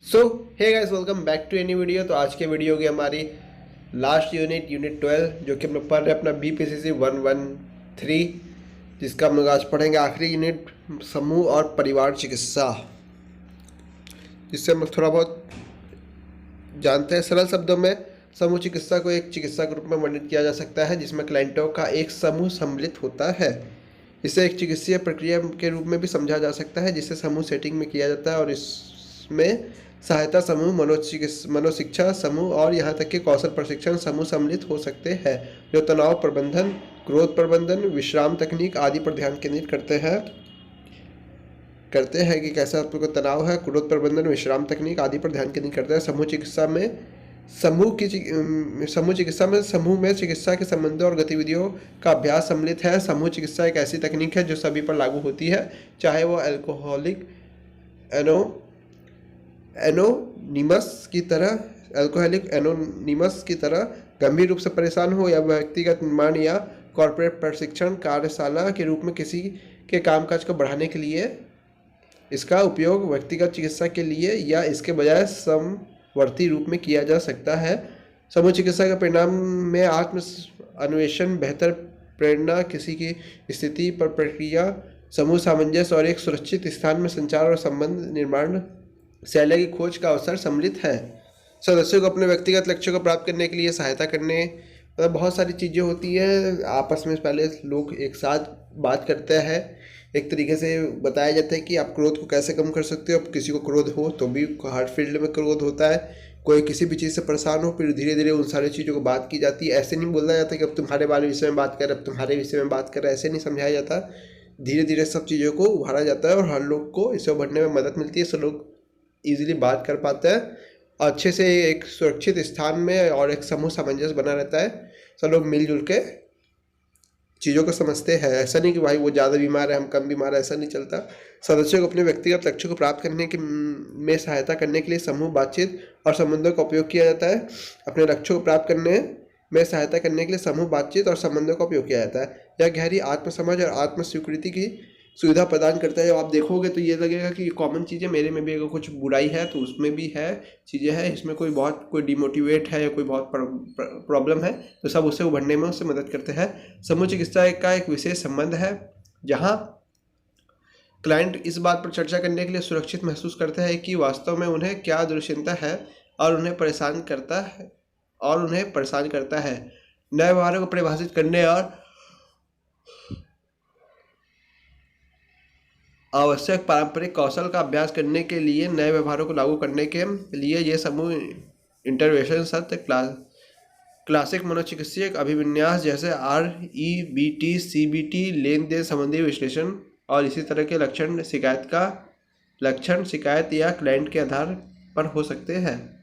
So hey guys, welcome back to any video. तो आज के वीडियो की हमारी लास्ट यूनिट 12, जो कि हम लोग पढ़ रहे हैं अपना BPCC 113, जिसका हम लोग आज पढ़ेंगे आखिरी यूनिट, समूह और परिवार चिकित्सा, जिससे हम लोग थोड़ा बहुत जानते हैं। सरल शब्दों में समूह चिकित्सा को एक चिकित्सा के रूप में वर्णित किया जा सकता है जिसमें क्लाइंटों का एक समूह सम्मिलित होता है। इसे एक चिकित्सीय प्रक्रिया के रूप में भी समझा जा सकता है जिसे समूह सेटिंग में किया जाता है, और इसमें सहायता समूह, मनोशिक्षा समूह और यहाँ तक कि कौशल प्रशिक्षण समूह सम्मिलित हो सकते हैं, जो तनाव प्रबंधन, क्रोध प्रबंधन, विश्राम तकनीक आदि पर ध्यान केंद्रित करते हैं कि कैसा आपको तनाव है, क्रोध प्रबंधन, विश्राम तकनीक आदि पर ध्यान केंद्रित करते हैं। समूह चिकित्सा में समूह में चिकित्सा के संबंधों और गतिविधियों का अभ्यास सम्मिलित है। समूह चिकित्सा एक ऐसी तकनीक है जो सभी पर लागू होती है, चाहे वो एल्कोहलिक एनोनिमस की तरह गंभीर रूप से परेशान हो, या व्यक्तिगत निर्माण या कॉर्पोरेट प्रशिक्षण कार्यशाला के रूप में किसी के कामकाज को बढ़ाने के लिए। इसका उपयोग व्यक्तिगत चिकित्सा के लिए या इसके बजाय समवर्ती रूप में किया जा सकता है। समूह चिकित्सा के परिणाम में आत्म अन्वेषण, बेहतर प्रेरणा, किसी की स्थिति पर प्रक्रिया, समूह सामंजस्य और एक सुरक्षित स्थान में संचार और संबंध निर्माण शैली की खोज का अवसर सम्मिलित है। सदस्यों को अपने व्यक्तिगत लक्ष्यों को प्राप्त करने के लिए सहायता करने, मतलब बहुत सारी चीज़ें होती हैं। आपस में पहले लोग एक साथ बात करते हैं, एक तरीके से बताया जाता है कि आप क्रोध को कैसे कम कर सकते हो। अब किसी को क्रोध हो तो भी हार्ट फील्ड में क्रोध होता है, कोई किसी भी चीज़ से परेशान हो, फिर धीरे धीरे उन सारी चीज़ों को बात की जाती है। ऐसे नहीं बोला जाता कि अब तुम्हारे बारे विषय में बात कर, अब तुम्हारे विषय में बात कर, ऐसे नहीं समझाया जाता। धीरे धीरे सब चीज़ों को उभारा जाता है और हर लोग को इसे उभरने में मदद मिलती है। सब लोग ईजिली बात कर पाते हैं अच्छे से, एक सुरक्षित स्थान में, और एक समूह सामंजस्य बना रहता है। सब लोग मिलजुल के चीज़ों को समझते हैं। ऐसा नहीं कि भाई वो ज़्यादा बीमार है, हम कम बीमार है, ऐसा नहीं चलता। सदस्यों को अपने व्यक्तिगत लक्ष्यों को प्राप्त करने के में सहायता करने के लिए समूह बातचीत और संबंधों का उपयोग किया जाता है। अपने लक्ष्यों को प्राप्त करने में सहायता करने के लिए समूह बातचीत और संबंधों का उपयोग किया जाता है। यह गहरी आत्मसमझ और आत्म स्वीकृति की सुविधा प्रदान करता है। जब आप देखोगे तो ये लगेगा कि कॉमन चीज़ें मेरे में भी अगर कुछ बुराई है तो उसमें भी है, चीज़ें हैं, इसमें कोई डिमोटिवेट है या कोई बहुत प्रॉब्लम है तो सब उससे उभरने में उससे मदद करते हैं। समूह चिकित्सा का एक विशेष संबंध है जहाँ क्लाइंट इस बात पर चर्चा करने के लिए सुरक्षित महसूस करते हैं कि वास्तव में उन्हें क्या दुश्चिंता है और उन्हें परेशान करता है। नए व्यवहारों को परिभाषित करने और आवश्यक पारंपरिक कौशल का अभ्यास करने के लिए, नए व्यवहारों को लागू करने के लिए ये समूह इंटरवेंशन सत्र क्लासिक मनोचिकित्सीय अभिविन्यास जैसे REBT, CBT, लेन देन संबंधी विश्लेषण और इसी तरह के लक्षण शिकायत या क्लाइंट के आधार पर हो सकते हैं।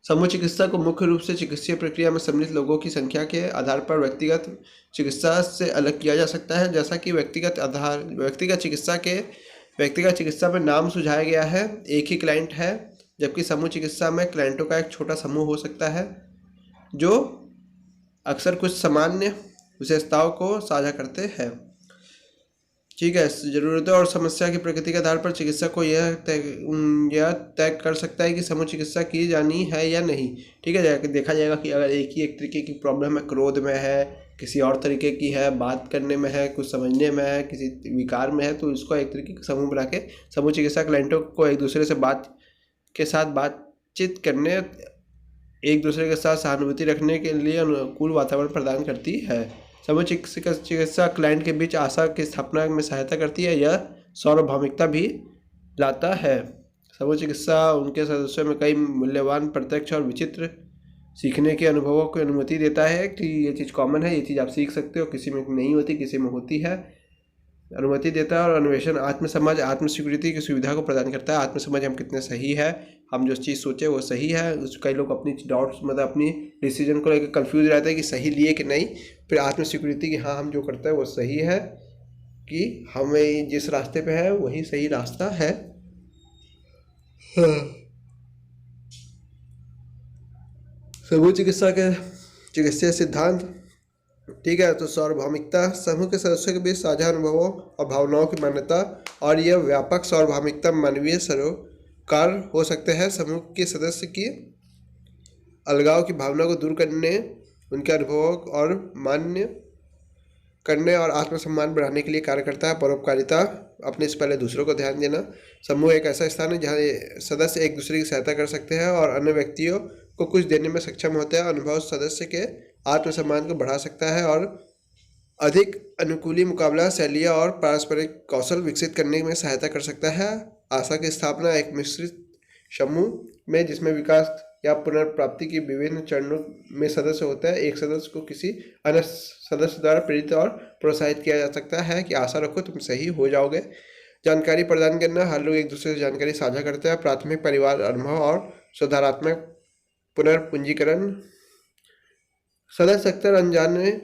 समूह चिकित्सा को मुख्य रूप से चिकित्सीय प्रक्रिया में सम्मिलित लोगों की संख्या के आधार पर व्यक्तिगत चिकित्सा से अलग किया जा सकता है। जैसा कि व्यक्तिगत चिकित्सा में नाम सुझाया गया है, एक ही क्लाइंट है, जबकि समूह चिकित्सा में क्लाइंटों का एक छोटा समूह हो सकता है जो अक्सर कुछ सामान्य विशेषताओं को साझा करते हैं। ठीक है, ज़रूरतों और समस्या की प्रकृति के आधार पर चिकित्सक को यह तय कर सकता है कि समूह चिकित्सा की जानी है या नहीं। ठीक है, देखा जाएगा कि अगर एक तरीके की प्रॉब्लम है, क्रोध में है, किसी और तरीके की है, बात करने में है, कुछ समझने में है, किसी विकार में है, तो इसको एक तरीके का समूह बना के समूह चिकित्सा क्लाइंटों को एक दूसरे से बातचीत करने, एक दूसरे के साथ सहानुभूति रखने के लिए अनुकूल वातावरण प्रदान करती है। समूह चिकित्सा क्लाइंट के बीच आशा की स्थापना में सहायता करती है, यह सार्वभौमिकता भी लाता है। समूह चिकित्सा उनके सदस्यों में कई मूल्यवान, प्रत्यक्ष और विचित्र सीखने के अनुभवों को अनुमति देता है कि ये चीज़ कॉमन है, ये चीज़ आप सीख सकते हो, किसी में नहीं होती, किसी में होती है, अनुमति देता है। और अन्वेषण, आत्मसमझ, आत्मस्वीकृति की सुविधा को प्रदान करता है। आत्मसमझ, हम कितने सही है, हम जो चीज़ सोचे वो सही है। कई लोग अपनी डाउट्स, मतलब अपनी डिसीजन को लेकर कंफ्यूज रहते हैं कि सही लिए कि नहीं। फिर आत्मस्वीकृति कि हाँ, हम जो करते हैं वो सही है, कि हमें जिस रास्ते पे है वही सही रास्ता है। समूह चिकित्सा के चिकित्सीय सिद्धांत ठीक है, तो सार्वभौमिकता समूह के सदस्यों के बीच साझा अनुभवों और भावनाओं की मान्यता, और यह व्यापक सार्वभौमिकता मानवीय सरोकार हो सकते हैं। समूह के सदस्य की अलगाव की भावना को दूर करने, उनके अनुभवों और मान्य करने और आत्मसम्मान बढ़ाने के लिए कार्य करता है। परोपकारिता, अपने से पहले दूसरों को ध्यान देना। समूह एक ऐसा स्थान है जहाँ सदस्य एक दूसरे की सहायता कर सकते हैं और अन्य व्यक्तियों को कुछ देने में सक्षम होते हैं। अनुभव सदस्य के आत्मसम्मान को बढ़ा सकता है और अधिक अनुकूली मुकाबला शैलियाँ और पारस्परिक कौशल विकसित करने में सहायता कर सकता है। आशा की स्थापना एक मिश्रित समूह में जिसमें विकास या पुनर्प्राप्ति की विभिन्न चरणों में सदस्य होता है, एक सदस्य को किसी अन्य सदस्य द्वारा प्रेरित और प्रोत्साहित किया जा सकता है कि आशा रखो तुम सही हो जाओगे। जानकारी प्रदान करना, हर लोग एक दूसरे से जानकारी साझा करते हैं। प्राथमिक परिवार अनुभव और सुधारात्मक पुनर्पूंजीकरण, सदस्य अक्सर अनजाने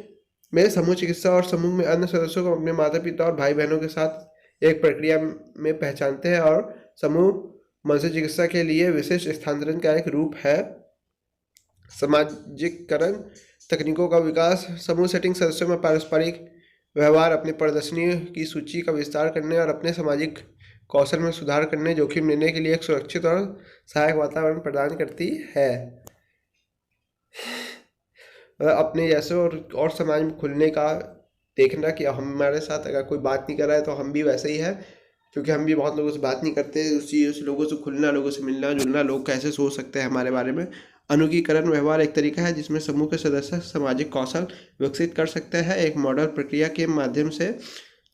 में समूह चिकित्सा और समूह में अन्य सदस्यों को अपने माता पिता और भाई बहनों के साथ एक प्रक्रिया में पहचानते हैं और समूह मानसिक चिकित्सा के लिए विशेष स्थानांतरण का एक रूप है। सामाजिककरण तकनीकों का विकास, समूह सेटिंग सदस्यों में पारस्परिक व्यवहार, अपनी प्रदर्शनी की सूची का विस्तार करने और अपने सामाजिक कौशल में सुधार करने, जोखिम लेने के लिए एक सुरक्षित और सहायक वातावरण प्रदान करती है। अपने जैसे और समाज में खुलने का देखना कि हमारे साथ अगर कोई बात नहीं कर रहा है तो हम भी वैसे ही है, क्योंकि हम भी बहुत लोगों से बात नहीं करते। उस लोगों से खुलना, लोगों से मिलना जुलना, लोग कैसे सोच सकते हैं हमारे बारे में। अनुकीकरण व्यवहार एक तरीका है जिसमें समूह के सदस्य सामाजिक कौशल विकसित कर सकते हैं। एक मॉडल प्रक्रिया के माध्यम से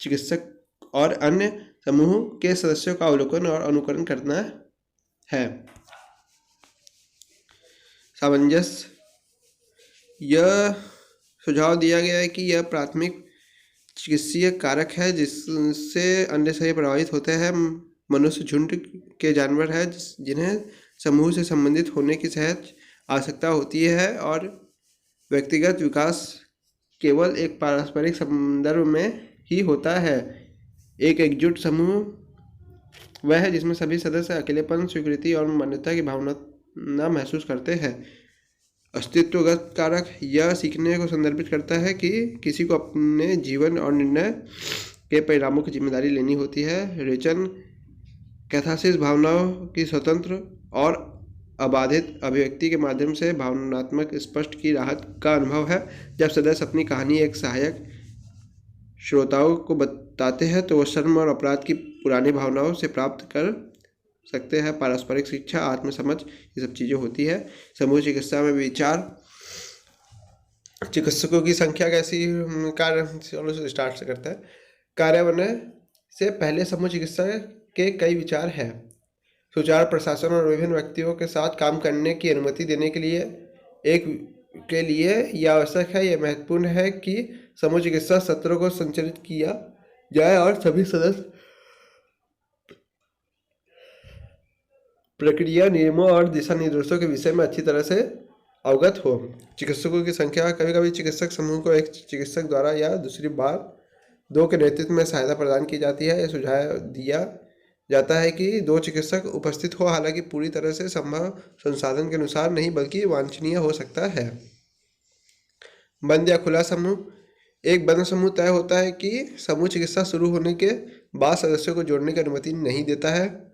चिकित्सक और अन्य समूह के सदस्यों का अवलोकन और अनुकरण करना है। सामंजस्य, यह सुझाव दिया गया है कि यह प्राथमिक चिकित्सीय कारक है जिससे अन्य सभी प्रभावित होते हैं। मनुष्य झुंड के जानवर है जिन्हें समूह से संबंधित होने की सहज आवश्यकता होती है और व्यक्तिगत विकास केवल एक पारस्परिक संदर्भ में ही होता है। एक एकजुट समूह वह है जिसमें सभी सदस्य अकेलेपन, स्वीकृति और मान्यता की भावना महसूस करते हैं। अस्तित्वगत कारक, यह सीखने को संदर्भित करता है कि किसी को अपने जीवन और निर्णय के परिणामों की जिम्मेदारी लेनी होती है। रेचन, कैथारसिस, भावनाओं की स्वतंत्र और अबाधित अभिव्यक्ति के माध्यम से भावनात्मक स्पष्ट की राहत का अनुभव है। जब सदस्य अपनी कहानी एक सहायक श्रोताओं को बताते हैं तो वह शर्म और अपराध की पुरानी भावनाओं से प्राप्त कर सकते हैं। पारस्परिक शिक्षा, आत्मसमझ, ये सब चीज़ें होती है। समूह चिकित्सा में विचार, चिकित्सकों की संख्या कैसी कार्य स्टार्ट से करता है। कार्यान्वयन से पहले समूह चिकित्सा के कई विचार हैं। सुचारू प्रशासन और विभिन्न व्यक्तियों के साथ काम करने की अनुमति देने के लिए यह आवश्यक है। यह महत्वपूर्ण है कि समूह चिकित्सा सत्रों को संचालित किया जाए और सभी सदस्य प्रक्रिया, नियमों और दिशा निर्देशों के विषय में अच्छी तरह से अवगत हो। चिकित्सकों की संख्या, कभी कभी चिकित्सक समूह को एक चिकित्सक द्वारा या दूसरी बार दो के नेतृत्व में सहायता प्रदान की जाती है। यह सुझाव दिया जाता है कि दो चिकित्सक उपस्थित हो, हालांकि पूरी तरह से संभव संसाधन के अनुसार नहीं बल्कि वांछनीय हो सकता है। बंद या खुला समूह, एक बंद समूह तय होता है कि समूह चिकित्सा शुरू होने के बाद सदस्यों को जोड़ने की अनुमति नहीं देता है।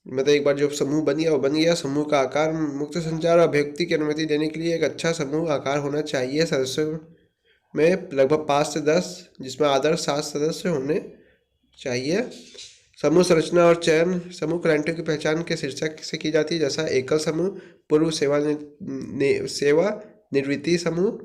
मतलब एक बार जो समूह बन गया वो बन गया। समूह का आकार, मुक्त संचार और अभिव्यक्ति की अनुमति देने के लिए एक अच्छा समूह आकार होना चाहिए। सदस्यों में लगभग 5 से 10, जिसमें आदर्श 7 सदस्य होने चाहिए। समूह संरचना और चयन, समूह क्लाइंटों की पहचान के शीर्षक से की जाती है, जैसा एकल समूह, पूर्व सेवानिवृत्ति समूह,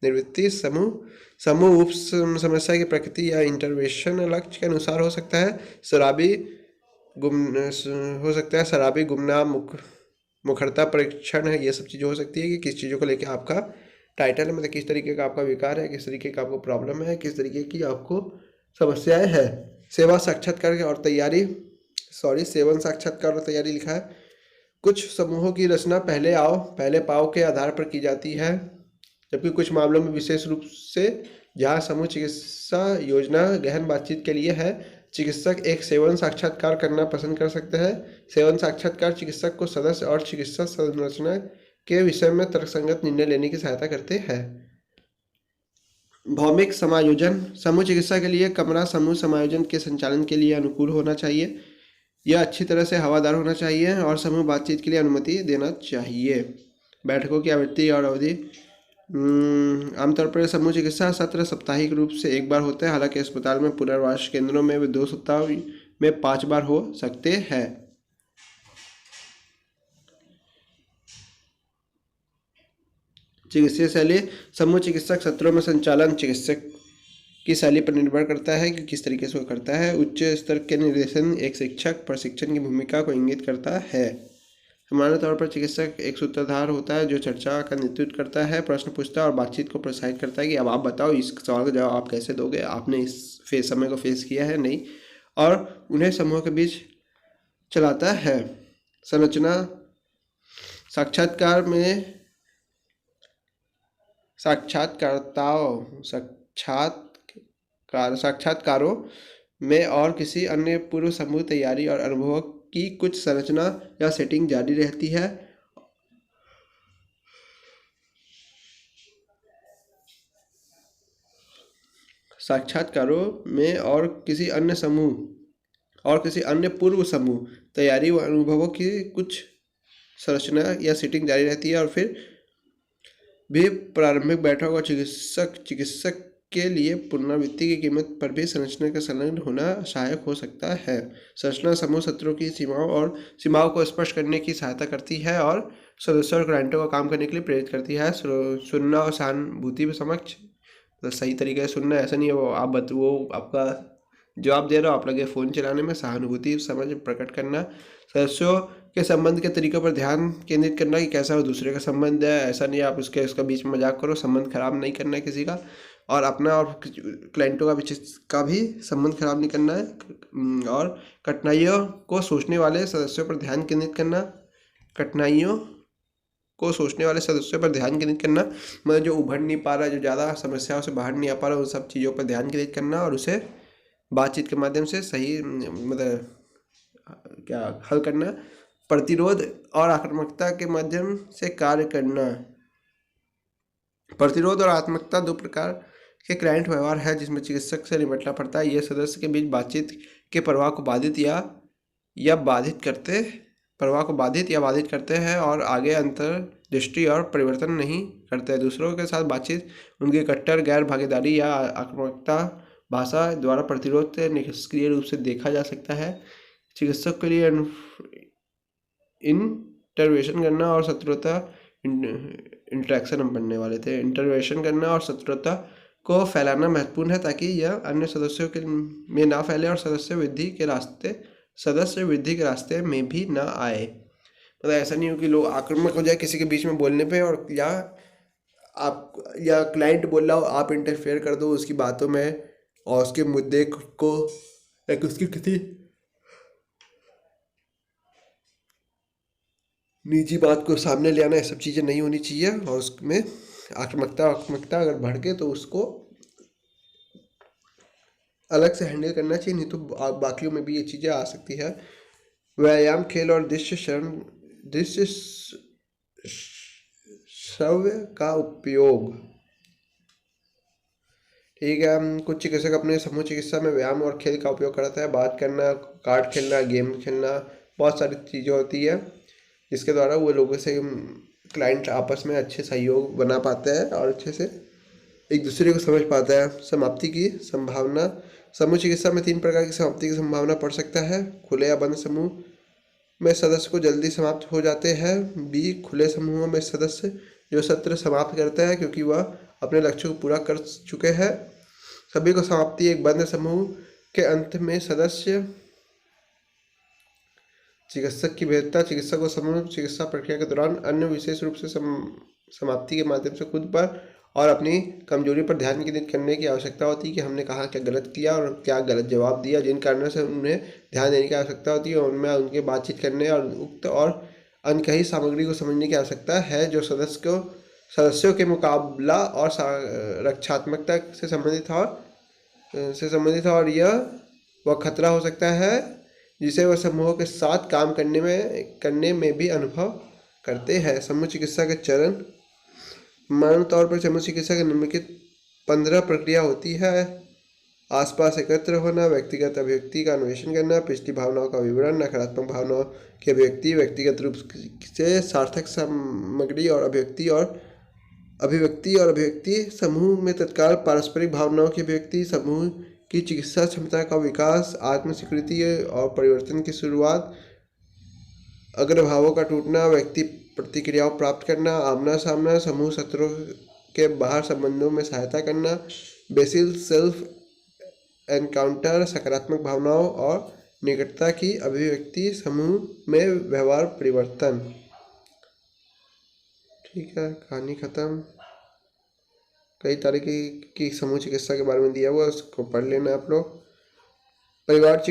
निवृत्ति समूह। समूह उप समस्या की प्रकृति या इंटरवेंशन लक्ष्य के अनुसार हो सकता है। शराबी, गुमनाम, मुखरता परीक्षण है, ये सब चीज़ें हो सकती है कि किस चीज़ों को लेकर आपका टाइटल है, मतलब किस तरीके का आपका विकार है, किस तरीके का आपको प्रॉब्लम है, किस तरीके की आपको समस्याएं हैं। सेवन साक्षात्कार और तैयारी लिखा है। कुछ समूहों की रचना पहले आओ पहले पाओ के आधार पर की जाती है, जबकि कुछ मामलों में विशेष रूप से जहां समूह चिकित्सा योजना गहन बातचीत के लिए है। चिकित्सक एक सेवन साक्षात्कार करना पसंद कर सकते हैं। सेवन साक्षात्कार चिकित्सक को सदस्य और चिकित्सा संरचना के विषय में तर्कसंगत निर्णय लेने की सहायता करते हैं। भौमिक समायोजन, समूह चिकित्सा के लिए कमरा समूह समायोजन के संचालन के लिए अनुकूल होना चाहिए। यह अच्छी तरह से हवादार होना चाहिए और समूह बातचीत के लिए अनुमति देना चाहिए। बैठकों की आवृत्ति और अवधि, आमतौर पर समूह चिकित्सा सत्र साप्ताहिक रूप से एक बार होते हैं, हालांकि अस्पताल में पुनर्वास केंद्रों में वे 2 सप्ताह में 5 बार हो सकते हैं। चिकित्सीय शैली, समूह चिकित्सक सत्रों में संचालन चिकित्सक की शैली पर निर्भर करता है कि किस तरीके से वो करता है। उच्च स्तर के निर्देशन एक शिक्षक प्रशिक्षण की भूमिका को इंगित करता है। सामान्य तौर पर चिकित्सक एक सूत्रधार होता है जो चर्चा का नेतृत्व करता है, प्रश्न पूछता है और बातचीत को प्रोत्साहित करता है कि अब आप बताओ इस सवाल का जवाब आप कैसे दोगे, आपने इस समय को फेस किया है नहीं, और उन्हें समूह के बीच चलाता है। संरचना, साक्षात्कारों में और किसी अन्य पूर्व समूह तैयारी और अनुभव की कुछ संरचना या सेटिंग जारी रहती है। साक्षात्कारों में और किसी अन्य पूर्व समूह तैयारी व अनुभवों की कुछ संरचना या सेटिंग जारी रहती है, और फिर भी प्रारंभिक बैठक और चिकित्सक के लिए पुनरावृत्ति की कीमत पर भी संरचना का संलग्न होना सहायक हो सकता है। संरचना समूह सत्रों की सीमाओं को स्पष्ट करने की सहायता करती है और सदस्यों और क्लाइंटों को काम करने के लिए प्रेरित करती है। सुनना और सहानुभूति में समक्ष, तो सही तरीके से सुनना, ऐसा नहीं है वो आपका जवाब दे रहा हो, आप लगे फ़ोन चलाने में। सहानुभूति समझ प्रकट करना, सदस्यों के संबंध के तरीकों पर ध्यान केंद्रित करना कि कैसा वो दूसरे का संबंध है, ऐसा नहीं आप उसका बीच में मजाक करो, संबंध खराब नहीं करना है किसी का, और अपना और क्लाइंटों का भी संबंध खराब नहीं करना है। और कठिनाइयों को सोचने वाले सदस्यों पर ध्यान केंद्रित करना, मतलब जो उभर नहीं पा रहा है, जो ज़्यादा समस्याओं से बाहर नहीं आ पा रहा है, उन सब चीज़ों पर ध्यान केंद्रित करना और उसे बातचीत के माध्यम से सही हल करना। प्रतिरोध और आक्रामकता के माध्यम से कार्य करना। प्रतिरोध और आक्रामकता 2 प्रकार के क्लाइंट व्यवहार है जिसमें चिकित्सक से निपटना पड़ता है। ये सदस्य के बीच बातचीत के प्रवाह को बाधित या बाधित करते हैं और आगे अंतर्दृष्टि और परिवर्तन नहीं करते हैं। दूसरों के साथ बातचीत उनकी कट्टर गैर भागीदारी या आक्रामकता भाषा द्वारा प्रतिरोध से निष्क्रिय रूप से देखा जा सकता है। चिकित्सक के लिए इंटरवेंशन करना और शत्रुता इंटरेक्शन हम पढ़ने वाले थे। इंटरवेंशन करना और शत्रुता को फैलाना महत्वपूर्ण है ताकि यह अन्य सदस्यों के में ना फैले और सदस्य वृद्धि के रास्ते में भी ना आए। मतलब ऐसा नहीं हो कि लोग आक्रामक हो जाए किसी के बीच में बोलने पे, और या क्लाइंट बोल रहा हो आप इंटरफेयर कर दो उसकी बातों में और उसके मुद्दे को या उसकी किसी निजी बात को सामने ले आना, ये सब चीज़ें नहीं होनी चाहिए। और उसमें आक्रामकता अगर बढ़ के तो उसको अलग से हैंडल करना चाहिए, नहीं तो बाकियों में भी ये चीज़ें आ सकती है। व्यायाम, खेल और दृश्य श्रव्य का उपयोग। ठीक है, कुछ चिकित्सक अपने समूह चिकित्सा में व्यायाम और खेल का उपयोग करता है। बात करना, कार्ड खेलना, गेम खेलना, बहुत सारी चीज़ें होती है जिसके द्वारा वो लोगों से क्लाइंट आपस में अच्छे सहयोग बना पाते हैं और अच्छे से एक दूसरे को समझ पाता है। समाप्ति की संभावना, समूह चिकित्सा में 3 प्रकार की समाप्ति की संभावना पड़ सकता है। खुले या बंद समूह में सदस्य को जल्दी समाप्त हो जाते हैं। बी, खुले समूहों में सदस्य जो सत्र समाप्त करते हैं क्योंकि वह अपने लक्ष्य को पूरा कर चुके हैं। सभी को समाप्ति। एक बंद समूह के अंत में सदस्य चिकित्सक की भेद्यता, चिकित्सक को समूह चिकित्सा प्रक्रिया के दौरान अन्य विशेष रूप से समाप्ति के माध्यम से खुद पर और अपनी कमजोरी पर ध्यान केंद्रित करने की आवश्यकता होती है कि हमने कहाँ क्या गलत किया और क्या गलत जवाब दिया, जिन कारणों से उन्हें ध्यान देने की आवश्यकता होती है। उनमें उनके बातचीत करने और उक्त और अनकही सामग्री को समझने की आवश्यकता है जो सदस्यों के मुकाबला और रक्षात्मकता से संबंधित है और यह वह खतरा हो सकता है जिसे वह समूहों के साथ काम करने में भी अनुभव करते हैं। समूह चिकित्सा के चरण। सामान्य तौर पर समूह चिकित्सा की निम्नलिखित 15 प्रक्रिया होती है। आसपास एकत्र होना, व्यक्तिगत अभिव्यक्ति का अन्वेषण करना, पिछली भावनाओं का विवरण, नकारात्मक भावनाओं की अभिव्यक्ति, व्यक्तिगत रूप से सार्थक सामग्री और अभिव्यक्ति, समूह में तत्काल पारस्परिक भावनाओं की अभिव्यक्ति, समूह की चिकित्सा क्षमता का विकास, आत्म स्वीकृति और परिवर्तन की शुरुआत, अग्रभावों का टूटना, व्यक्ति प्रतिक्रियाओं प्राप्त करना, आमना सामना, समूह सत्रों के बाहर संबंधों में सहायता करना, बेसिल सेल्फ एनकाउंटर, सकारात्मक भावनाओं और निकटता की अभिव्यक्ति, समूह में व्यवहार परिवर्तन। ठीक है, कहानी खत्म। कई तरीके की समूह चिकित्सा के बारे में दिया हुआ है, उसको पढ़ लेना आप लोग। पारिवारिक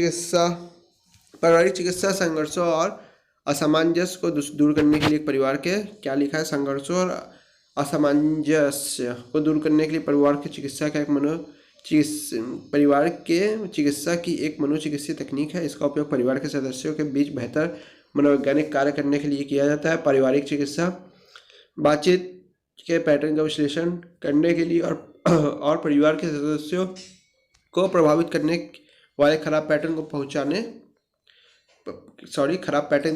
चिकित्सा संघर्षों और असामंजस्य को दूर करने के लिए परिवार के क्या लिखा है, संघर्षों और असामंजस्य को दूर करने के लिए परिवार की चिकित्सा का परिवार के चिकित्सा की एक मनोचिकित्सीय तकनीक है। इसका उपयोग परिवार के सदस्यों के बीच बेहतर मनोवैज्ञानिक कार्य करने के लिए किया जाता है। पारिवारिक चिकित्सा बातचीत के पैटर्न का विश्लेषण करने के लिए और परिवार के सदस्यों को प्रभावित करने वाले खराब पैटर्न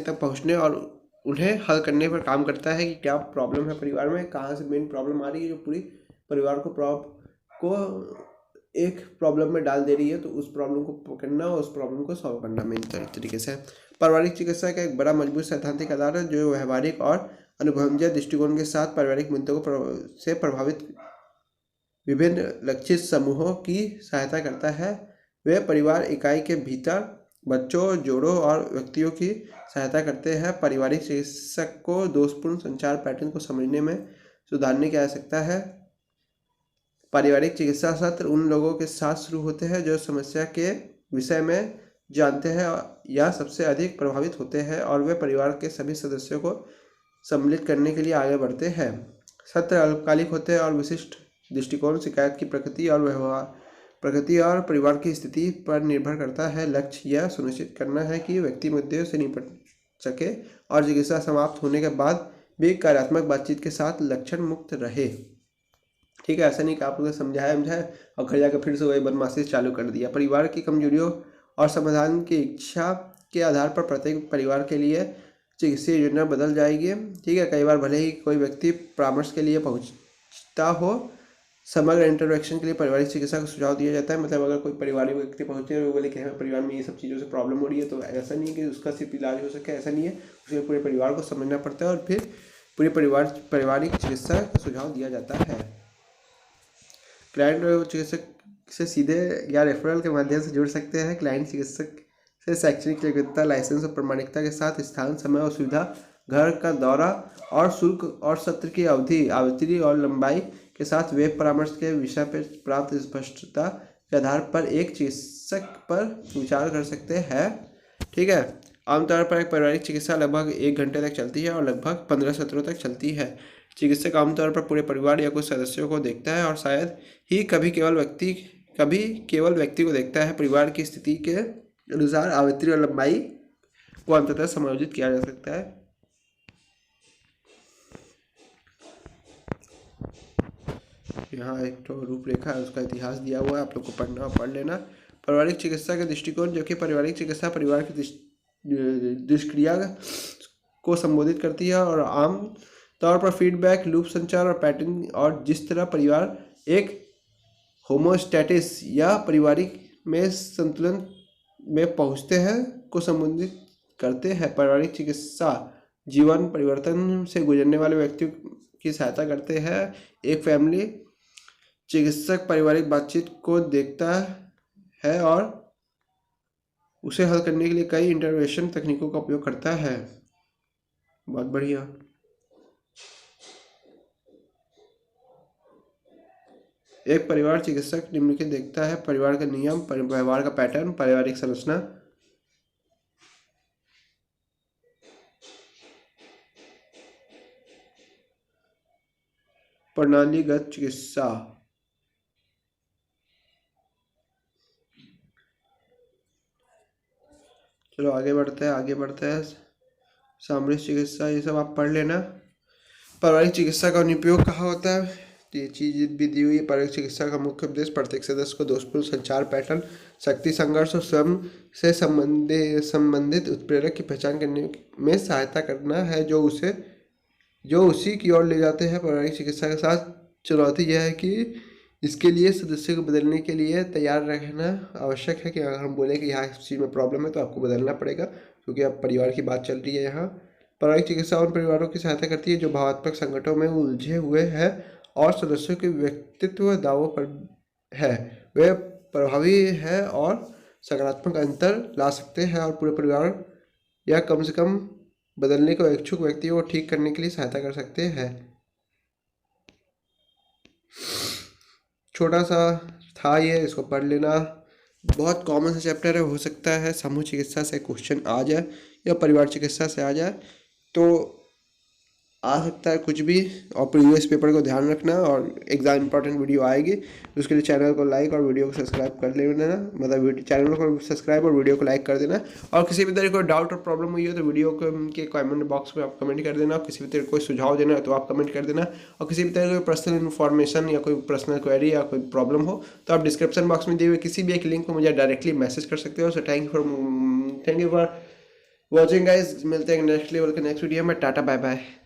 तक पहुंचने और उन्हें हल करने पर काम करता है कि क्या प्रॉब्लम है परिवार में, कहाँ से मेन प्रॉब्लम आ रही है जो पूरी परिवार को एक प्रॉब्लम में डाल दे रही है, तो उस प्रॉब्लम को पकड़ना और उस प्रॉब्लम को सॉल्व करना मेन तरीके से। पारिवारिक चिकित्सा का एक बड़ा मजबूत सैद्धांतिक आधार है जो व्यवहारिक और अनुभवजन्य दृष्टिकोण के साथ पारिवारिक मुद्दों से प्रभावित विभिन्न लक्षित समूहों की सहायता करता है। वे परिवार इकाई के भीतर बच्चों, जोड़ों और व्यक्तियों की सहायता करते हैं। पारिवारिक चिकित्सक को दोषपूर्ण संचार पैटर्न को समझने में सुधारने की आवश्यकता है। पारिवारिक चिकित्सा सत्र उन लोगों के साथ शुरू होते हैं जो समस्या के विषय में जानते हैं या सबसे अधिक प्रभावित होते हैं, और वे परिवार के सभी सदस्यों को सम्मिलित करने के लिए आगे बढ़ते हैं। सत्र अल्पकालिक होते हैं और विशिष्ट दृष्टिकोण शिकायत की प्रकृति और परिवार की स्थिति पर निर्भर करता है। लक्ष्य यह सुनिश्चित करना है कि व्यक्ति मुद्दे से निपट सके और चिकित्सा समाप्त होने के बाद भी कार्यात्मक बातचीत के साथ लक्षण मुक्त रहे। ठीक है, ऐसा नहीं कि आप लोगों ने समझाया और घर जाकर फिर से वही बदमाशी चालू कर दिया। परिवार की कमजोरियों और समाधान की इच्छा के आधार पर प्रत्येक परिवार के लिए चिकित्सीय योजना बदल जाएगी। ठीक है, कई बार भले ही कोई व्यक्ति परामर्श के लिए पहुंचता हो, समग्र इंटरवेंशन के लिए पारिवारिक चिकित्सा का सुझाव दिया जाता है। मतलब अगर कोई परिवारिक व्यक्ति पहुंचे और वो बोले कि हमें परिवार में ये सब चीज़ों से प्रॉब्लम हो रही है, तो ऐसा नहीं है कि उसका सिर्फ इलाज हो सके, ऐसा नहीं है, उसे पूरे परिवार को समझना पड़ता है और फिर पूरे पारिवारिक चिकित्सा का सुझाव दिया जाता है। क्लाइंट चिकित्सक से सीधे या रेफरल के माध्यम से जुड़ सकते हैं। क्लाइंट चिकित्सक से शैक्षणिक योग्यता, लाइसेंस और प्रमाणिकता के साथ स्थान, समय और सुविधा, घर का दौरा और शुल्क और सत्र की आवृत्ति और लंबाई के साथ वेब परामर्श के विषय पर प्राप्त स्पष्टता के आधार पर एक चिकित्सक पर विचार कर सकते हैं। ठीक है, आमतौर पर एक पारिवारिक चिकित्सा लगभग 1 घंटे तक चलती है और लगभग 15 सत्रों तक चलती है। चिकित्सक आमतौर पर पूरे परिवार या कुछ सदस्यों को देखता है और शायद ही कभी केवल व्यक्ति को देखता है। परिवार की स्थिति के अनुसार आवृत्ति और लंबाई को अंततः समायोजित किया जा सकता है। यहाँ एक तो रूपरेखा है, उसका इतिहास दिया हुआ है, आप लोग को पढ़ना और पढ़ लेना। पारिवारिक चिकित्सा के दृष्टिकोण, जो कि पारिवारिक चिकित्सा परिवार की दुष्क्रिया को संबोधित करती है और आम तौर पर फीडबैक लूप, संचार और पैटर्न, और जिस तरह परिवार एक होमोस्टैटिस या पारिवारिक में संतुलन में पहुंचते हैं को संबोधित करते हैं। पारिवारिक चिकित्सा जीवन परिवर्तन से गुजरने वाले व्यक्तियों की सहायता करते हैं। एक फैमिली चिकित्सक पारिवारिक बातचीत को देखता है और उसे हल करने के लिए कई इंटरवेंशन तकनीकों का उपयोग करता है। बहुत बढ़िया। एक परिवार चिकित्सक निम्नलिखित देखता है: परिवार का नियम, व्यवहार का पैटर्न, पारिवारिक संरचना, प्रणालीगत चिकित्सा। चलो आगे बढ़ते हैं, आगे बढ़ते हैं। सामरिक चिकित्सा ये सब आप पढ़ लेना। पारिवारिक चिकित्सा का अनुप्रयोग कहाँ होता है, तो ये चीज भी दी हुई है। पारिवारिक चिकित्सा का मुख्य उद्देश्य प्रत्येक सदस्य को दोषपूर्ण संचार पैटर्न, शक्ति संघर्ष और स्वयं से संबंधित उत्प्रेरक की पहचान करने में सहायता करना है, जो उसी की ओर ले जाते हैं। पारिवारिक चिकित्सा के साथ चुनौती यह है कि इसके लिए सदस्य को बदलने के लिए तैयार रहना आवश्यक है, कि अगर हम बोले कि यहाँ इस चीज़ में प्रॉब्लम है तो आपको बदलना पड़ेगा, क्योंकि अब परिवार की बात चल रही है यहाँ। पारिवारिक चिकित्सा उन परिवारों की सहायता करती है जो भावनात्मक संकटों में उलझे हुए हैं और सदस्यों के व्यक्तित्व दावों पर है, वे प्रभावी है और सकारात्मक अंतर ला सकते हैं और पूरे परिवार या कम से कम बदलने को इच्छुक व्यक्तियों को ठीक करने के लिए सहायता कर सकते हैं। छोटा सा था ये, इसको पढ़ लेना। बहुत कॉमन सा चैप्टर है, हो सकता है समूह चिकित्सा से क्वेश्चन आ जाए या परिवार चिकित्सा से आ जाए, तो आ सकता है कुछ भी। और प्रीवियस पेपर को ध्यान रखना, और एग्जाम इंपॉर्टेंट वीडियो आएगी, उसके लिए चैनल को लाइक और वीडियो को सब्सक्राइब कर लेना, मतलब चैनल को सब्सक्राइब और वीडियो को लाइक कर देना। और किसी भी तरह कोई डाउट और प्रॉब्लम हुई हो तो वीडियो के कमेंट बॉक्स में आप कमेंट कर देना। और किसी भी तरह कोई सुझाव देना है तो आप कमेंट कर देना। और किसी भी तरह कोई पर्सनल इन्फॉर्मेशन या कोई पर्सनल क्वेरी या कोई प्रॉब्लम हो तो आप डिस्क्रिप्शन बॉक्स में दिए हुए किसी भी एक लिंक को मुझे डायरेक्टली मैसेज कर सकते हो। So thank you for watching guys. मिलते हैं नेक्स्ट लेवल के नेक्स्ट वीडियो में। Tata bye bye.